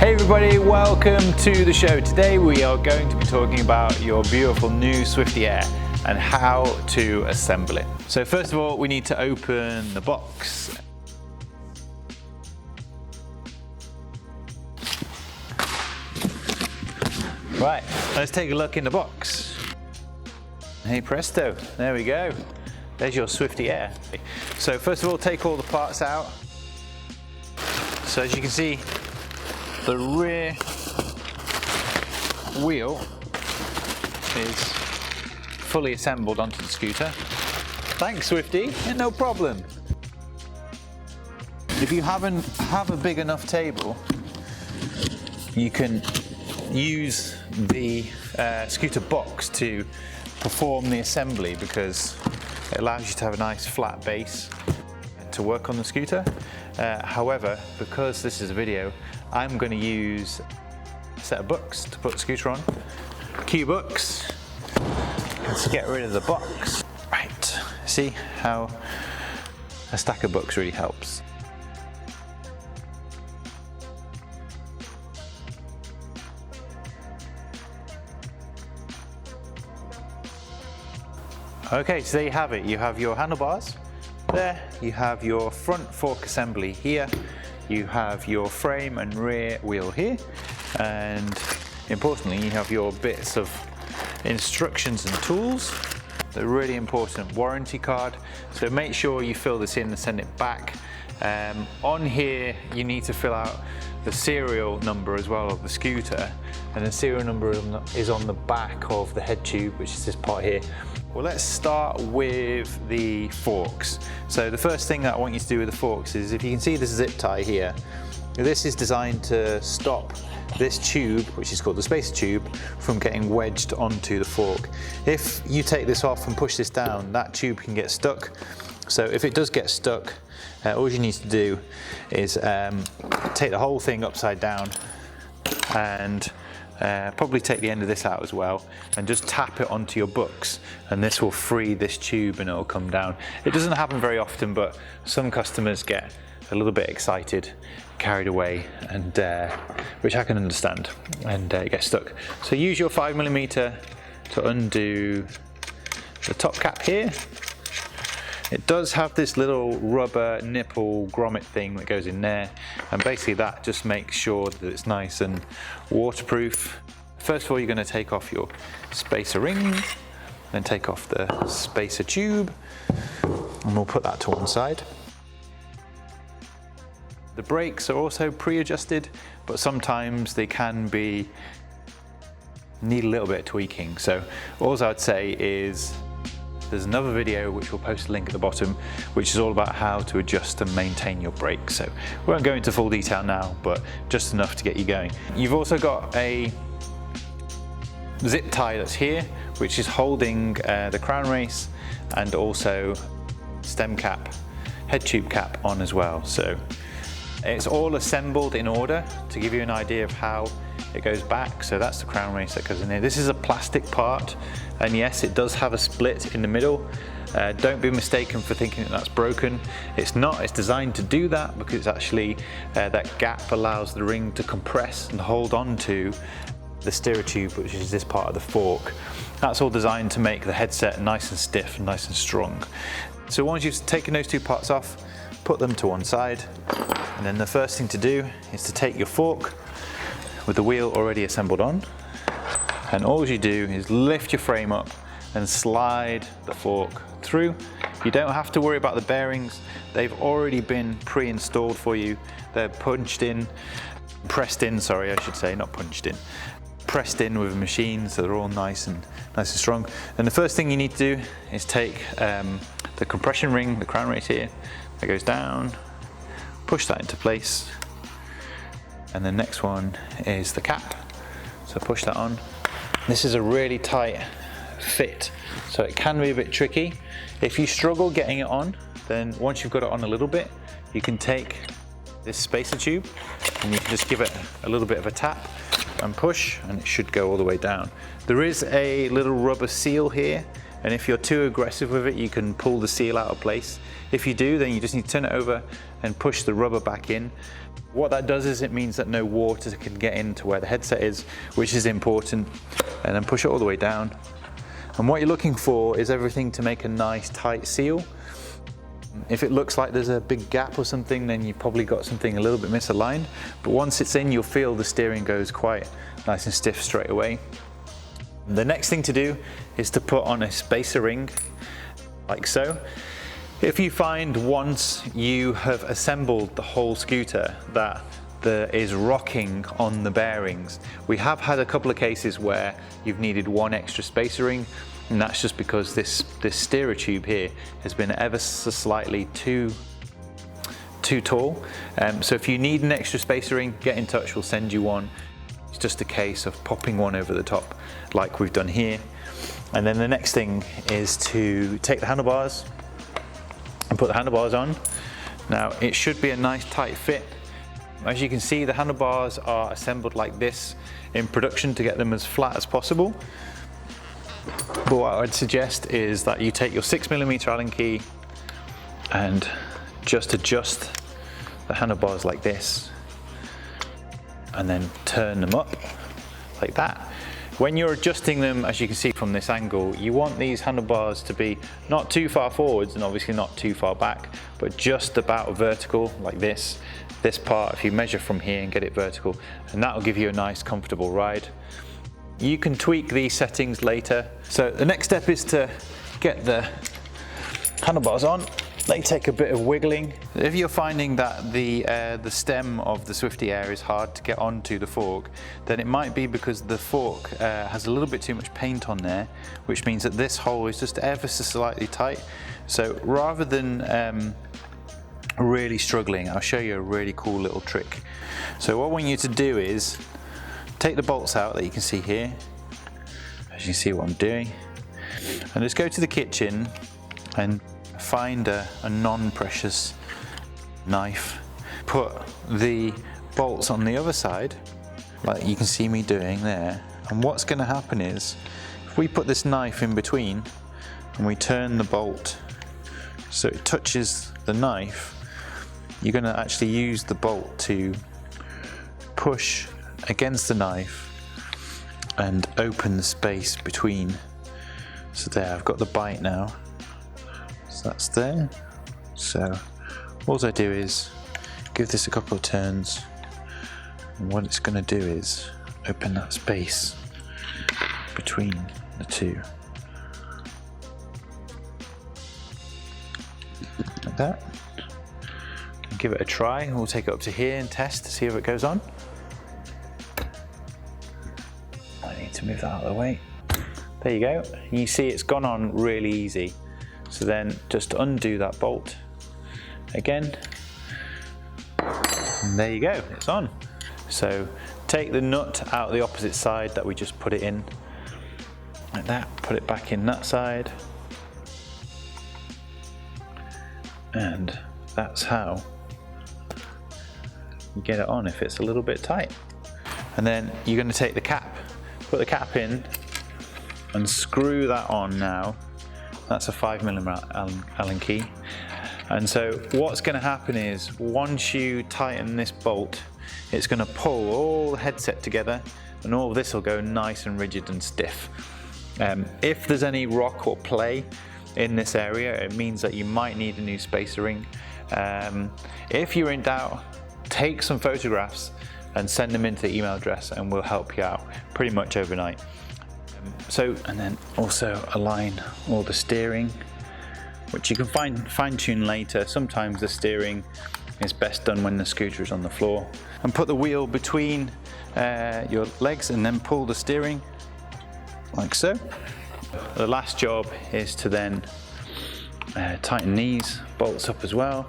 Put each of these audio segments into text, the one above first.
Hey everybody, welcome to the show. Today we are going to be talking about your beautiful new SwiftyAIR and how to assemble it. So first of all, we need to open the box. Right, let's take a look in the box. Hey presto, there we go. There's your SwiftyAIR. So first of all, take all the parts out. So as you can see, the rear wheel is fully assembled onto the scooter. Thanks Swifty, yeah, no problem. If you have a big enough table, you can use the scooter box to perform the assembly because it allows you to have a nice flat base to work on the scooter. However, because this is a video, I'm going to use a set of books to put the scooter on. Cue books. Let's get rid of the box. Right, see how a stack of books really helps. Okay, so there you have it. You have your handlebars there, you have your front fork assembly here, you have your frame and rear wheel here, and importantly you have your bits of instructions and tools. The really important warranty card, so make sure you fill this in and send it back. On here you need to fill out the serial number as well of the scooter, and the serial number is on the back of the head tube, which is this part here. Well, let's start with the forks. So the first thing that I want you to do with the forks is, if you can see this zip tie here, this is designed to stop this tube, which is called the spacer tube, from getting wedged onto the fork. If you take this off and push this down, that tube can get stuck. So if it does get stuck, all you need to do is take the whole thing upside down and probably take the end of this out as well and just tap it onto your books, and this will free this tube and it'll come down. It doesn't happen very often, but some customers get a little bit excited, carried away, and which I can understand, and it gets stuck. So use your 5mm to undo the top cap here. It does have this little rubber nipple grommet thing that goes in there, and basically that just makes sure that it's nice and waterproof. First of all, you're going to take off your spacer ring, then take off the spacer tube, and we'll put that to one side. The brakes are also pre-adjusted, but sometimes they can need a little bit of tweaking. So all I would say is, there's another video which we'll post a link at the bottom, which is all about how to adjust and maintain your brakes. So we won't go into full detail now, but just enough to get you going. You've also got a zip tie that's here, which is holding the crown race and also stem cap, head tube cap on as well. So it's all assembled in order to give you an idea of how it goes back. So that's the crown race that goes in here. This is a plastic part, and yes, it does have a split in the middle. Don't be mistaken for thinking that that's broken. It's not. It's designed to do that because it's actually that gap allows the ring to compress and hold on to the steerer tube, which is this part of the fork. That's all designed to make the headset nice and stiff and nice and strong. So once you've taken those two parts off, put them to one side, and then the first thing to do is to take your fork with the wheel already assembled on, and all you do is lift your frame up and slide the fork through. You don't have to worry about the bearings. They've already been pre-installed for you. They're pressed in, sorry, I should say, not punched in. Pressed in with a machine, so they're all nice and strong. And the first thing you need to do is take the compression ring, the crown race here, that goes down, push that into place. And the next one is the cap, so push that on. This is a really tight fit, so it can be a bit tricky. If you struggle getting it on, then once you've got it on a little bit, you can take this spacer tube and you can just give it a little bit of a tap and push, and it should go all the way down. There is a little rubber seal here and if you're too aggressive with it, you can pull the seal out of place. If you do, then you just need to turn it over and push the rubber back in. What that does is it means that no water can get into where the headset is, which is important, and then push it all the way down. And what you're looking for is everything to make a nice tight seal. If it looks like there's a big gap or something, then you've probably got something a little bit misaligned. But once it's in, you'll feel the steering goes quite nice and stiff straight away. The next thing to do is to put on a spacer ring, like so. If you find once you have assembled the whole scooter that there is rocking on the bearings, we have had a couple of cases where you've needed one extra spacer ring, and that's just because this steerer tube here has been ever so slightly too tall. So if you need an extra spacer ring, get in touch, we'll send you one. It's just a case of popping one over the top like we've done here. And then the next thing is to take the handlebars and put the handlebars on. Now it should be a nice tight fit. As you can see, the handlebars are assembled like this in production to get them as flat as possible. But what I'd suggest is that you take your 6mm Allen key and just adjust the handlebars like this, and then turn them up like that. When you're adjusting them, as you can see from this angle, you want these handlebars to be not too far forwards and obviously not too far back, but just about vertical like this. This part, if you measure from here and get it vertical, and that will give you a nice comfortable ride. You can tweak these settings later. So the next step is to get the handlebars on. They take a bit of wiggling. If you're finding that the stem of the SwiftyAIR is hard to get onto the fork, then it might be because the fork has a little bit too much paint on there, which means that this hole is just ever so slightly tight. So rather than really struggling, I'll show you a really cool little trick. So what I want you to do is take the bolts out that you can see here, as you can see what I'm doing, and just go to the kitchen and find a non-precious knife. Put the bolts on the other side, like you can see me doing there, and what's going to happen is, if we put this knife in between and we turn the bolt so it touches the knife, you're going to actually use the bolt to push against the knife and open the space between. So there, I've got the bite now. So that's there. So all I do is give this a couple of turns, and what it's going to do is open that space between the two. Like that. And give it a try. We'll take it up to here and test to see if it goes on. I need to move that out of the way. There you go. You see it's gone on really easy. So then just undo that bolt again, and there you go, it's on. So take the nut out the opposite side that we just put it in, like that, put it back in that side, and that's how you get it on if it's a little bit tight. And then you're going to take the cap, put the cap in and screw that on now. That's a 5mm Allen key. And so what's going to happen is, once you tighten this bolt, it's going to pull all the headset together, and all of this will go nice and rigid and stiff. If there's any rock or play in this area, it means that you might need a new spacer ring. If you're in doubt, take some photographs and send them into the email address, and we'll help you out pretty much overnight. And then also align all the steering, which you can fine tune later. Sometimes the steering is best done when the scooter is on the floor. And put the wheel between your legs and then pull the steering like so. The last job is to then tighten these bolts up as well.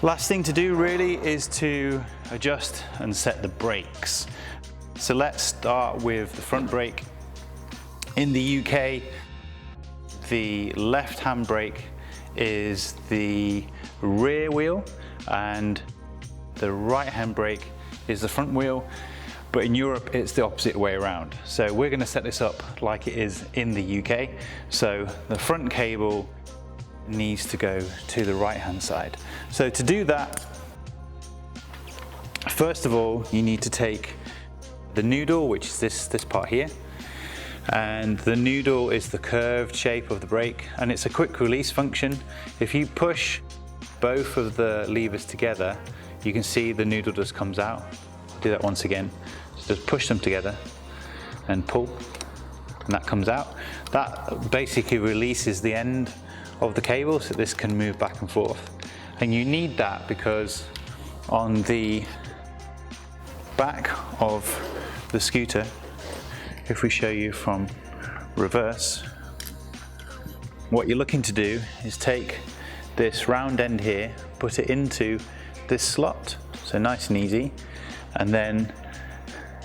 Last thing to do really is to adjust and set the brakes. So let's start with the front brake. In the UK, the left hand brake is the rear wheel and the right hand brake is the front wheel. but in Europe it's the opposite way around. So we're going to set this up like it is in the UK. So the front cable needs to go to the right hand side. So to do that, first of all, you need to take the noodle, which is this part here, and the noodle is the curved shape of the brake, and it's a quick release function. If you push both of the levers together, you can see the noodle just comes out. I'll do that once again. So just push them together and pull, and that comes out. That basically releases the end of the cable so this can move back and forth. And you need that because on the back of the scooter, if we show you from reverse, what you're looking to do is take this round end here, put it into this slot, so nice and easy, and then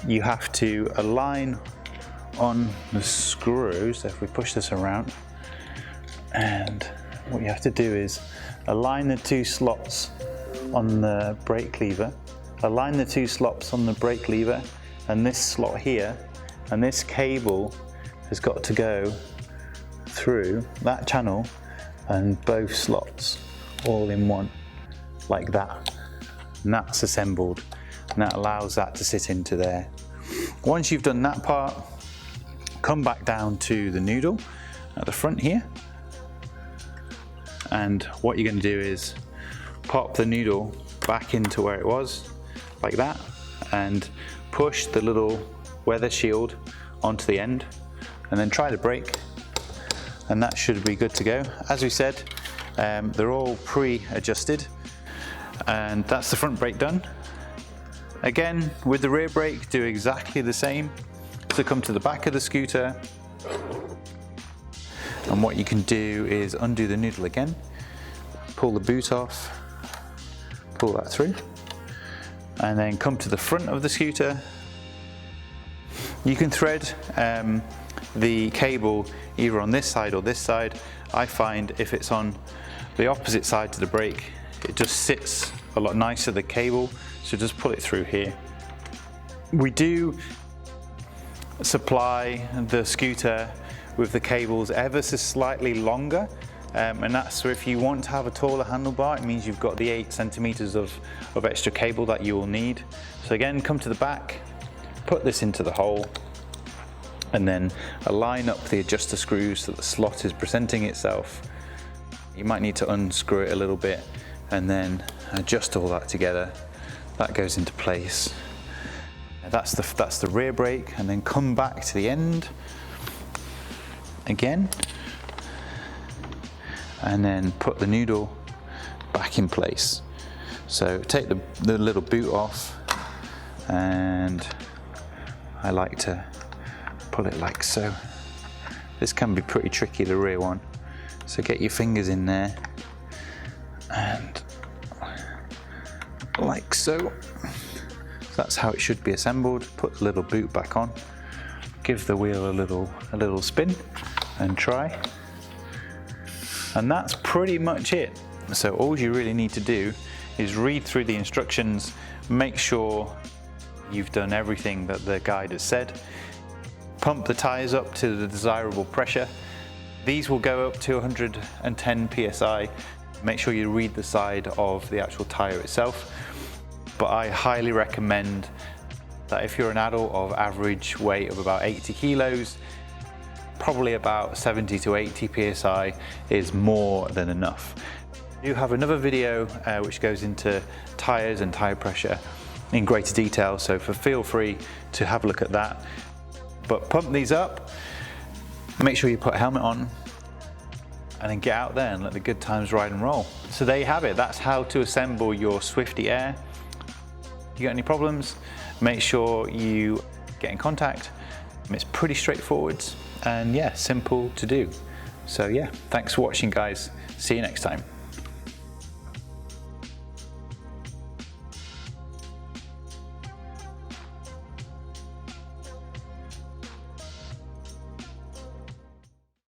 you have to align on the screws. So if we push this around, and what you have to do is align the two slots on the brake lever, align the two slots on the brake lever and this slot here, and this cable has got to go through that channel and both slots all in one, like that. And that's assembled, and that allows that to sit into there. Once you've done that part, come back down to the noodle at the front here, and what you're going to do is pop the noodle back into where it was, like that, and push the little weather shield onto the end, and then try the brake, and that should be good to go. As we said, they're all pre-adjusted, and that's the front brake done. Again, with the rear brake, do exactly the same. So come to the back of the scooter, and what you can do is undo the noodle again, pull the boot off, pull that through, and then come to the front of the scooter. You can thread the cable either on this side or this side. I find if it's on the opposite side to the brake, it just sits a lot nicer, the cable, so just pull it through here. We do supply the scooter with the cables ever so slightly longer, and that's so if you want to have a taller handlebar, it means you've got the 8 centimeters of extra cable that you will need. So again, come to the back, put this into the hole, and then align up the adjuster screws so the slot is presenting itself. You might need to unscrew it a little bit and then adjust all that together. That goes into place. That's the rear brake, and then come back to the end again, and then put the noodle back in place. So take the little boot off, and I like to pull it like so. This can be pretty tricky, the rear one, so get your fingers in there and like so. That's how it should be assembled. Put the little boot back on, give the wheel a little spin and try, and that's pretty much it. So all you really need to do is read through the instructions, make sure you've done everything that the guide has said, pump the tyres up to the desirable pressure. These will go up to 110 psi. Make sure you read the side of the actual tyre itself. But I highly recommend that if you're an adult of average weight of about 80 kilos, probably about 70 to 80 psi is more than enough. I do have another video which goes into tyres and tyre pressure in greater detail, so feel free to have a look at that. But pump these up, make sure you put a helmet on, and then get out there and let the good times ride and roll. So there you have it. That's how to assemble your SwiftyAIR. If you got any problems, make sure you get in contact. It's pretty straightforward and yeah, simple to do. So yeah, thanks for watching guys. See you next time.